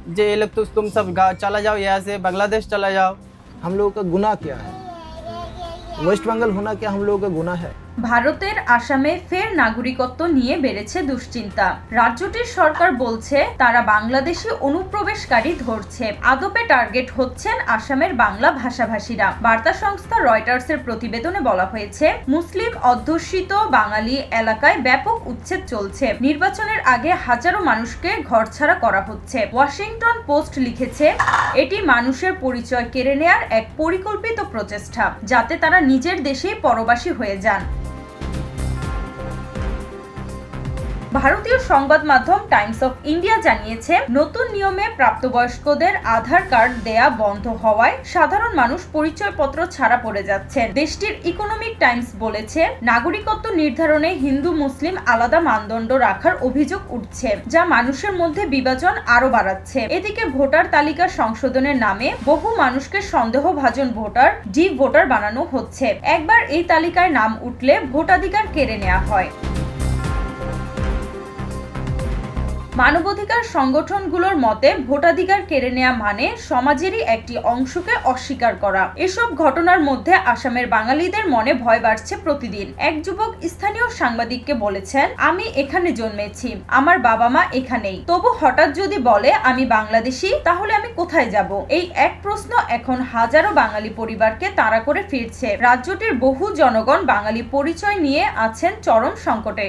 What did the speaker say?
जे ये लोग तो तुम सब चला जाओ यहाँ से, बांग्लादेश चला जाओ। हम लोगों का गुनाह क्या है? वेस्ट बंगाल होना क्या हम लोगों का गुनाह है? ভারতের আসামে ফের নাগরিকত্ব নিয়ে বেড়েছে দুশ্চিন্তা। রাজ্যটির সরকার বলছে তারা বাংলাদেশি অনুপ্রবেশকারী ধরছে। আদপে টার্গেট হচ্ছেন আসামের বাংলা ভাষাভাষীরা। বার্তা সংস্থা রয়টার্সের প্রতিবেদনে বলা হয়েছে, মুসলিম অধ্যুষিত বাঙালি এলাকায় ব্যাপক উচ্ছেদ চলছে। নির্বাচনের আগে হাজারো মানুষকে ঘরছাড়া করা হচ্ছে। ওয়াশিংটন পোস্ট লিখেছে, এটি মানুষের পরিচয় কেড়ে নেয়ার এক পরিকল্পিত প্রচেষ্টা, যাতে তারা নিজের দেশেই পরবাসী হয়ে যান। ভারতীয় সংবাদ মাধ্যম টাইমস অফ ইন্ডিয়া জানিয়েছে, নতুন নিয়মে প্রাপ্তবয়স্কদের আধার কার্ড দেয়া বন্ধ হওয়ায় সাধারণ মানুষ পরিচয়পত্র ছাড়া পড়ে যাচ্ছেন। দেশটির ইকোনমিক টাইমস বলেছে, নাগরিকত্ব নির্ধারণে হিন্দু মুসলিম আলাদা মানদণ্ড রাখার অভিযোগ উঠছে, যা মানুষের মধ্যে বিভাজন আরো বাড়াচ্ছে। এদিকে ভোটার তালিকা সংশোধনের নামে বহু মানুষকে সন্দেহভাজন ভোটার, ডিপ ভোটার বানানো হচ্ছে। একবার এই তালিকায় নাম উঠলে ভোটাধিকার কেড়ে নেওয়া হয়। মানবাধিকার সংগঠনগুলোর মতে, ভোটাধিকার কেড়ে নেওয়া মানে সমাজেরই একটি অংশকে অস্বীকার করা। এসব ঘটনার মধ্যে আসামের বাঙালিদের মনে ভয় বাড়ছে প্রতিদিন। এক যুবক স্থানীয় সাংবাদিককে বলেছেন, আমি এখানে জন্মেছি, আমার বাবা মা এখানেই, তবু হঠাৎ যদি বলে আমি বাংলাদেশি, তাহলে আমি কোথায় যাব? এই এক প্রশ্ন এখন হাজারো বাঙালি পরিবারকে তাড়া করে ফিরছে। রাজ্যটির বহু জনগণ বাঙালি পরিচয় নিয়ে আছেন চরম সংকটে।